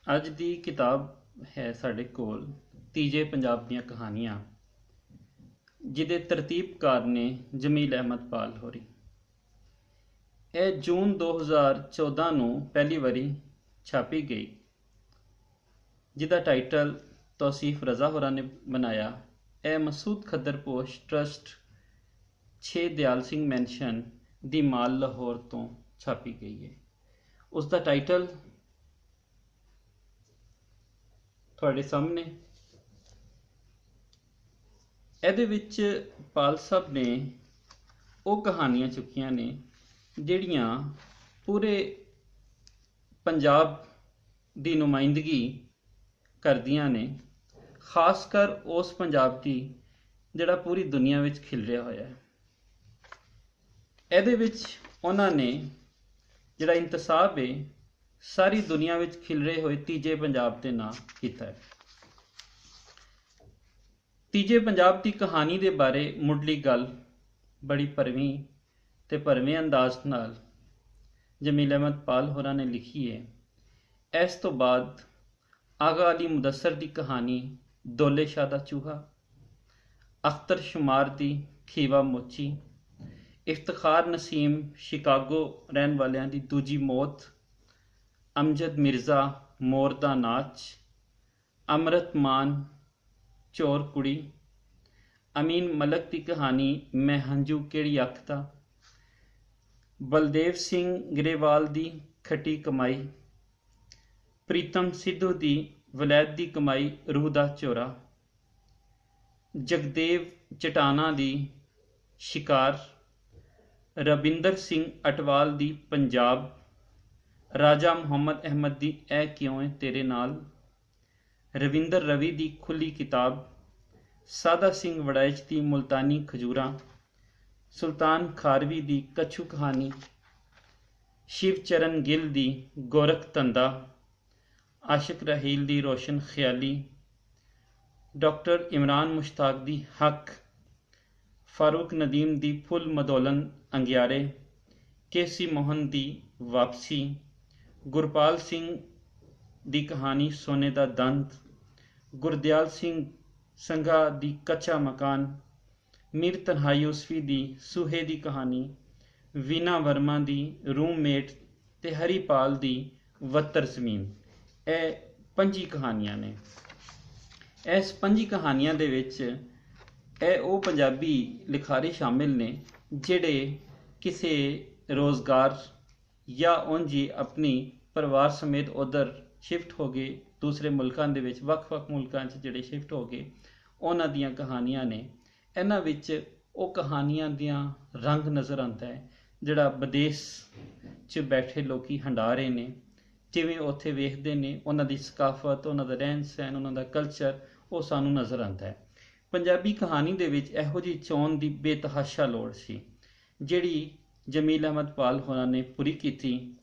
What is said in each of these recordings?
ਅੱਜ ਦੀ ਕਿਤਾਬ ਹੈ ਸਾਡੇ ਕੋਲ ਤੀਜੇ ਪੰਜਾਬ ਦੀਆਂ ਕਹਾਣੀਆਂ, ਜਿਹਦੇ ਤਰਤੀਬਕਾਰ ਨੇ ਜਮੀਲ ਅਹਿਮਦ ਪਾਲ ਹੋਰੀ। ਇਹ ਜੂਨ 2014 ਨੂੰ ਪਹਿਲੀ ਵਾਰੀ ਛਾਪੀ ਗਈ, ਜਿਹਦਾ ਟਾਈਟਲ ਤੌਸੀਫ ਰਜ਼ਾ ਹੋਰਾਂ ਨੇ ਬਣਾਇਆ। ਇਹ ਮਸੂਦ ਖੱਦਰ-ਪੋਸ਼ ਟਰਸਟ 6 ਦਿਆਲ ਸਿੰਘ ਮੈਨਸ਼ਨ ਦੀ ਮਾਲ ਲਾਹੌਰ ਤੋਂ ਛਾਪੀ ਗਈ ਹੈ। ਉਸ ਦਾ ਟਾਈਟਲ ਤੁਹਾਡੇ ਸਾਹਮਣੇ। ਇਹਦੇ ਵਿੱਚ ਪਾਲ ਸਾਹਿਬ ਨੇ ਉਹ ਕਹਾਣੀਆਂ ਚੁੱਕੀਆਂ ਨੇ ਜਿਹੜੀਆਂ ਪੂਰੇ ਪੰਜਾਬ ਦੀ ਨੁਮਾਇੰਦਗੀ ਕਰਦੀਆਂ ਨੇ, ਖਾਸ ਕਰ ਉਸ ਪੰਜਾਬ ਦੀ ਜਿਹੜਾ ਪੂਰੀ ਦੁਨੀਆ ਵਿੱਚ ਖਿਲਰਿਆ ਹੋਇਆ ਹੈ। ਇਹਦੇ ਵਿੱਚ ਉਹਨਾਂ ਨੇ ਜਿਹੜਾ ਇੰਤਸਾਬ ਹੈ ਸਾਰੀ ਦੁਨੀਆ ਵਿੱਚ ਖਿਲਰੇ ਹੋਏ ਤੀਜੇ ਪੰਜਾਬ ਦੇ ਨਾਂ ਕੀਤਾ ਹੈ। ਤੀਜੇ ਪੰਜਾਬ ਦੀ ਕਹਾਣੀ ਦੇ ਬਾਰੇ ਮੁੱਢਲੀ ਗੱਲ ਬੜੀ ਭਰਵੀਂ ਤੇ ਭਰਵੇਂ ਅੰਦਾਜ਼ ਨਾਲ ਜਮੀਲ ਅਹਿਮਦ ਪਾਲ ਹੋਰਾਂ ਨੇ ਲਿਖੀ ਹੈ। ਇਸ ਤੋਂ ਬਾਅਦ ਆਗਾ ਅਲੀ ਮੁਦੱਸਰ ਦੀ ਕਹਾਣੀ ਦੌਲੇ ਸ਼ਾਹ ਦਾ ਚੂਹਾ, ਅਖਤਰ ਸ਼ੁਮਾਰ ਦੀ ਖੀਵਾ ਮੋਚੀ, ਇਫਤਖਾਰ ਨਸੀਮ ਸ਼ਿਕਾਗੋ ਰਹਿਣ ਵਾਲਿਆਂ ਦੀ ਦੂਜੀ ਮੌਤ, ਅਮਜਦ ਮਿਰਜ਼ਾ ਮੋਰ ਦਾ ਨਾਚ, ਅੰਮ੍ਰਿਤ ਮਾਨ ਚੋਰ ਕੁੜੀ, ਅਮੀਨ ਮਲਕ ਦੀ ਕਹਾਣੀ ਮੈਂ ਹੰਝੂ ਕਿਹੜੀ ਅੱਖ ਦਾ, ਬਲਦੇਵ ਸਿੰਘ ਗਰੇਵਾਲ ਦੀ ਖੱਟੀ ਕਮਾਈ, ਪ੍ਰੀਤਮ ਸਿੱਧੂ ਦੀ ਵਲੈਤ ਦੀ ਕਮਾਈ ਰੂਹ ਦਾ ਝੋਰਾ, ਜਗਦੇਵ ਚਟਾਨਾ ਦੀ ਸ਼ਿਕਾਰ, ਰਬਿੰਦਰ ਸਿੰਘ ਅਟਵਾਲ ਦੀ ਪੰਜਾਬ, ਰਾਜਾ ਮੁਹੰਮਦ ਅਹਿਮਦ ਦੀ ਇਹ ਕਿਉਂ ਹੈ ਤੇਰੇ ਨਾਲ, ਰਵਿੰਦਰ ਰਵੀ ਦੀ ਖੁੱਲੀ ਕਿਤਾਬ, ਸਾਦਾ ਸਿੰਘ ਵੜੈਚ ਦੀ ਮੁਲਤਾਨੀ ਖਜੂਰਾਂ, ਸੁਲਤਾਨ ਖਾਰਵੀ ਦੀ ਕੱਛੂ ਕਹਾਣੀ, ਸ਼ਿਵ ਚਰਨ ਗਿੱਲ ਦੀ ਗੋਰਖ ਧੰਦਾ, ਆਸ਼ਿਕ ਰਾਹੀਲ ਦੀ ਰੋਸ਼ਨ ਖਿਆਲੀ, ਡਾਕਟਰ ਇਮਰਾਨ ਮੁਸ਼ਤਾਕ ਦੀ ਹੱਕ, ਫਾਰੂਕ ਨਦੀਮ ਦੀ ਫੁੱਲ ਮਦੋਲਨ ਅੰਗਿਆਰੇ, ਕੇਸੀ ਮੋਹਨ ਦੀ ਵਾਪਸੀ, ਗੁਰਪਾਲ ਸਿੰਘ ਦੀ ਕਹਾਣੀ ਸੋਨੇ ਦਾ ਦੰਦ, ਗੁਰਦਿਆਲ ਸਿੰਘ ਸੰਘਾ ਦੀ ਕੱਚਾ ਮਕਾਨ, ਮੀਰ ਤਨਹਾਈ ਯੂਸਫੀ ਦੀ ਸੂਹੇ ਦੀ ਕਹਾਣੀ, ਵੀਨਾ ਵਰਮਾ ਦੀ ਰੂਮਮੇਟ ਤੇ ਹਰੀਪਾਲ ਦੀ ਵੱਤਰ ਜ਼ਮੀਨ। ਇਹ 5 ਕਹਾਣੀਆਂ ਨੇ। ਇਸ 5 ਕਹਾਣੀਆਂ ਦੇ ਵਿੱਚ ਇਹ ਉਹ ਪੰਜਾਬੀ ਲਿਖਾਰੀ ਸ਼ਾਮਿਲ ਨੇ ਜਿਹੜੇ ਕਿਸੇ ਰੋਜ਼ਗਾਰ ਜਾਂ ਉਂਝ ਹੀ ਆਪਣੀ ਪਰਿਵਾਰ ਸਮੇਤ ਉੱਧਰ ਸ਼ਿਫਟ ਹੋ ਗਏ, ਦੂਸਰੇ ਮੁਲਕਾਂ ਦੇ ਵਿੱਚ, ਵੱਖ-ਵੱਖ ਮੁਲਕਾਂ 'ਚ ਜਿਹੜੇ ਸ਼ਿਫਟ ਹੋ ਗਏ, ਉਹਨਾਂ ਦੀਆਂ ਕਹਾਣੀਆਂ ਨੇ। ਇਹਨਾਂ ਵਿੱਚ ਉਹ ਕਹਾਣੀਆਂ ਦੀਆਂ ਰੰਗ ਨਜ਼ਰ ਆਉਂਦਾ ਹੈ ਜਿਹੜਾ ਵਿਦੇਸ਼ 'ਚ ਬੈਠੇ ਲੋਕੀ ਹੰਢਾ ਰਹੇ ਨੇ, ਜਿਵੇਂ ਉੱਥੇ ਵੇਖਦੇ ਨੇ ਉਹਨਾਂ ਦੀ ਸਕਾਫਤ, ਉਹਨਾਂ ਦਾ ਰਹਿਣ ਸਹਿਣ, ਉਹਨਾਂ ਦਾ ਕਲਚਰ, ਉਹ ਸਾਨੂੰ ਨਜ਼ਰ ਆਉਂਦਾ ਹੈ। ਪੰਜਾਬੀ ਕਹਾਣੀ ਦੇ ਵਿੱਚ ਇਹੋ ਜਿਹੀ ਚੋਣ ਦੀ ਬੇਤਹਾਸ਼ਾ ਲੋੜ ਸੀ ਜਿਹੜੀ ਜਮੀਲ ਅਹਿਮਦ ਪਾਲ ਹੋਰਾਂ ਨੇ ਪੂਰੀ ਕੀਤੀ।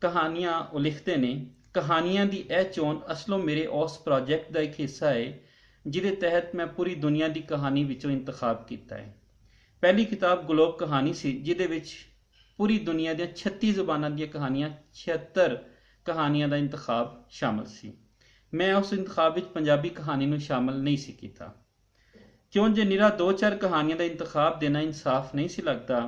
ਕਹਾਣੀਆਂ ਉਹ ਲਿਖਦੇ ਨੇ, ਕਹਾਣੀਆਂ ਦੀ ਇਹ ਚੋਣ ਅਸਲੋਂ ਮੇਰੇ ਉਸ ਪ੍ਰੋਜੈਕਟ ਦਾ ਇੱਕ ਹਿੱਸਾ ਹੈ ਜਿਹਦੇ ਤਹਿਤ ਮੈਂ ਪੂਰੀ ਦੁਨੀਆ ਦੀ ਕਹਾਣੀ ਵਿੱਚੋਂ ਇੰਤਖਾਬ ਕੀਤਾ ਹੈ। ਪਹਿਲੀ ਕਿਤਾਬ ਗਲੋਬ ਕਹਾਣੀ ਸੀ ਜਿਹਦੇ ਵਿੱਚ ਪੂਰੀ ਦੁਨੀਆ ਦੀਆਂ 36 ਜ਼ੁਬਾਨਾਂ ਦੀਆਂ ਕਹਾਣੀਆਂ, 76 ਕਹਾਣੀਆਂ ਦਾ ਇੰਤਖਾਬ ਸ਼ਾਮਲ ਸੀ। ਮੈਂ ਉਸ ਇੰਤਖਾਬ ਵਿੱਚ ਪੰਜਾਬੀ ਕਹਾਣੀ ਨੂੰ ਸ਼ਾਮਲ ਨਹੀਂ ਸੀ ਕੀਤਾ, ਕਿਉਂ ਜੇ ਨਿਰਾ 2-4 ਕਹਾਣੀਆਂ ਦਾ ਇੰਤਖਾਬ ਦੇਣਾ ਇਨਸਾਫ ਨਹੀਂ ਸੀ ਲੱਗਦਾ,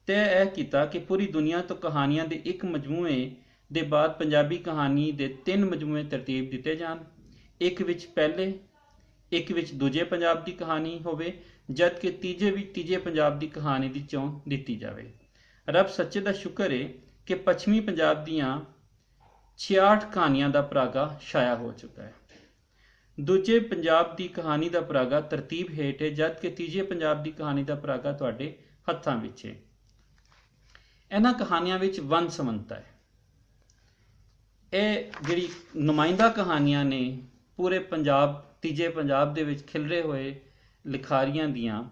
ਤੇ ਇਹ ਕੀਤਾ ਕਿ ਪੂਰੀ ਦੁਨੀਆ ਤੋਂ ਕਹਾਣੀਆਂ ਦੇ ਇੱਕ ਮਜਮੂਏ ਦੇ ਬਾਅਦ ਪੰਜਾਬੀ ਕਹਾਣੀ ਦੇ 3 ਮਜਮੂਏ ਤਰਤੀਬ ਦਿੱਤੇ ਜਾਣ। ਇੱਕ ਵਿੱਚ ਪਹਿਲੇ, ਇੱਕ ਵਿੱਚ ਦੂਜੇ ਪੰਜਾਬ ਦੀ ਕਹਾਣੀ ਹੋਵੇ, ਜਦ ਕਿ ਤੀਜੇ ਵਿੱਚ ਤੀਜੇ ਪੰਜਾਬ ਦੀ ਕਹਾਣੀ ਦੀ ਚੋਣ ਦਿੱਤੀ ਜਾਵੇ। ਰੱਬ ਸੱਚੇ ਦਾ ਸ਼ੁਕਰ ਹੈ ਕਿ ਪੱਛਮੀ ਪੰਜਾਬ ਦੀਆਂ 66 ਕਹਾਣੀਆਂ ਦਾ ਪਰਾਗਾ ਛਾਇਆ ਹੋ ਚੁੱਕਾ ਹੈ। ਦੂਜੇ ਪੰਜਾਬ ਦੀ ਕਹਾਣੀ ਦਾ ਪਰਾਗਾ ਤਰਤੀਬ ਹੇਠ ਹੈ, ਜਦ ਕਿ ਤੀਜੇ ਪੰਜਾਬ ਦੀ ਕਹਾਣੀ ਦਾ ਪਰਾਗਾ ਤੁਹਾਡੇ ਹੱਥਾਂ ਵਿੱਚ ਹੈ। ਇਹਨਾਂ ਕਹਾਣੀਆਂ ਵਿੱਚ ਵੰਨ ਸੁਵੰਨਤਾ ਹੈ। ਇਹ ਜਿਹੜੀ ਨੁਮਾਇੰਦਾ ਕਹਾਣੀਆਂ ਨੇ ਪੂਰੇ ਪੰਜਾਬ, ਤੀਜੇ ਪੰਜਾਬ ਦੇ ਵਿੱਚ ਖਿਲਰੇ ਹੋਏ ਲਿਖਾਰੀਆਂ ਦੀਆਂ,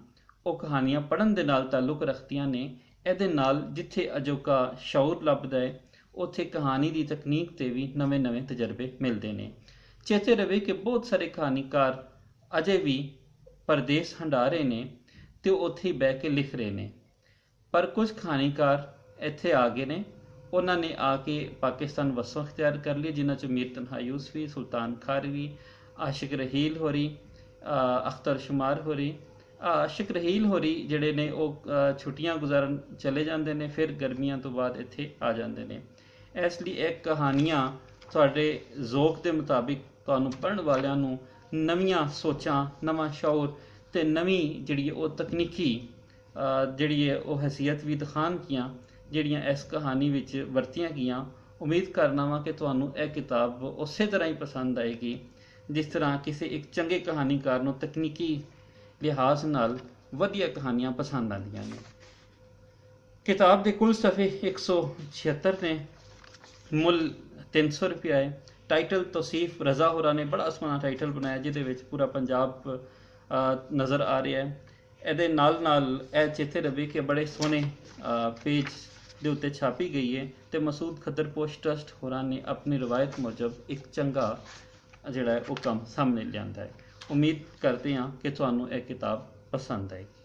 ਉਹ ਕਹਾਣੀਆਂ ਪੜ੍ਹਨ ਦੇ ਨਾਲ ਤਾਲੁਕ ਰੱਖਦੀਆਂ ਨੇ। ਇਹਦੇ ਨਾਲ ਜਿੱਥੇ ਅਜੋਕਾ ਸ਼ੌਰ ਲੱਭਦਾ ਹੈ, ਉੱਥੇ ਕਹਾਣੀ ਦੀ ਤਕਨੀਕ 'ਤੇ ਵੀ ਨਵੇਂ-ਨਵੇਂ ਤਜਰਬੇ ਮਿਲਦੇ ਨੇ। ਚੇਤੇ ਰਵੇ ਕਿ ਬਹੁਤ ਸਾਰੇ ਕਹਾਣੀਕਾਰ ਅਜੇ ਵੀ ਪਰਦੇਸ ਹੰਢਾ ਰਹੇ ਨੇ ਤੇ ਉਹ ਉੱਥੇ ਹੀ ਬਹਿ ਕੇ ਲਿਖ ਰਹੇ ਨੇ, ਪਰ ਕੁਝ ਕਹਾਣੀਕਾਰ ਇੱਥੇ ਆ ਗਏ ਨੇ, ਉਹਨਾਂ ਨੇ ਆ ਕੇ ਪਾਕਿਸਤਾਨ ਵਸੋਂ ਅਖਤਿਆਰ ਕਰ ਲਈ, ਜਿਨ੍ਹਾਂ 'ਚ ਮੀਰ ਤਨਹਾ ਯੂਸਫੀ, ਸੁਲਤਾਨ ਖਾਰਵੀ, ਆਸ਼ਿਕ ਰਹੀਲ ਹੋਰੀ, ਅਖਤਰ ਸ਼ੁਮਾਰ ਹੋਰੀ। ਆਸ਼ਿਕ ਰਹੀਲ ਹੋਰੀ ਜਿਹੜੇ ਨੇ ਉਹ ਛੁੱਟੀਆਂ ਗੁਜ਼ਾਰਨ ਚਲੇ ਜਾਂਦੇ ਨੇ, ਫਿਰ ਗਰਮੀਆਂ ਤੋਂ ਬਾਅਦ ਇੱਥੇ ਆ ਜਾਂਦੇ ਨੇ। ਇਸ ਲਈ ਇਹ ਕਹਾਣੀਆਂ ਤੁਹਾਡੇ ਜ਼ੌਕ ਦੇ ਮੁਤਾਬਿਕ ਤੁਹਾਨੂੰ ਪੜ੍ਹਨ ਵਾਲਿਆਂ ਨੂੰ ਨਵੀਆਂ ਸੋਚਾਂ, ਨਵਾਂ ਸ਼ੌਰ ਅਤੇ ਨਵੀਂ ਜਿਹੜੀ ਉਹ ਤਕਨੀਕੀ ਜਿਹੜੀ ਹੈ ਉਹ ਹੈਸੀਅਤ ਵੀ ਦਿਖਾਉਣਗੀਆਂ, ਜਿਹੜੀਆਂ ਇਸ ਕਹਾਣੀ ਵਿੱਚ ਵਰਤੀਆਂ ਗਈਆਂ। ਉਮੀਦ ਕਰਨਾ ਵਾਂ ਕਿ ਤੁਹਾਨੂੰ ਇਹ ਕਿਤਾਬ ਉਸੇ ਤਰ੍ਹਾਂ ਹੀ ਪਸੰਦ ਆਏਗੀ ਜਿਸ ਤਰ੍ਹਾਂ ਕਿਸੇ ਇੱਕ ਚੰਗੇ ਕਹਾਣੀਕਾਰ ਨੂੰ ਤਕਨੀਕੀ ਲਿਹਾਜ਼ ਨਾਲ ਵਧੀਆ ਕਹਾਣੀਆਂ ਪਸੰਦ ਆਉਂਦੀਆਂ ਨੇ। ਕਿਤਾਬ ਦੇ ਕੁੱਲ ਸਫ਼ੇ 176 ਨੇ, ਮੁੱਲ 300 ਰੁਪਇਆ ਹੈ। ਟਾਈਟਲ ਤੌਸੀਫ ਰਜ਼ਾ ਹੋਰਾਂ ਨੇ ਬੜਾ ਸੋਹਣਾ ਟਾਈਟਲ ਬਣਾਇਆ, ਜਿਹਦੇ ਵਿੱਚ ਪੂਰਾ ਪੰਜਾਬ ਨਜ਼ਰ ਆ ਰਿਹਾ ਹੈ। ਇਹਦੇ ਨਾਲ ਨਾਲ ਇਹ ਚੇਤੇ ਰਵੇ ਕਿ ਬੜੇ ਸੋਹਣੇ ਪੇਜ ਦੇ ਉੱਤੇ ਛਾਪੀ ਗਈ ਹੈ ਅਤੇ ਮਸੂਦ ਖੱਦਰਪੋਸ਼ ਟਰਸਟ ਹੋਰਾਂ ਨੇ ਆਪਣੀ ਰਵਾਇਤ ਮੁਜਬ ਇੱਕ ਚੰਗਾ ਜਿਹੜਾ ਹੈ ਉਹ ਕੰਮ ਸਾਹਮਣੇ ਲਿਆਂਦਾ ਹੈ। ਉਮੀਦ ਕਰਦੇ ਹਾਂ ਕਿ ਤੁਹਾਨੂੰ ਇਹ ਕਿਤਾਬ ਪਸੰਦ ਆਏਗੀ।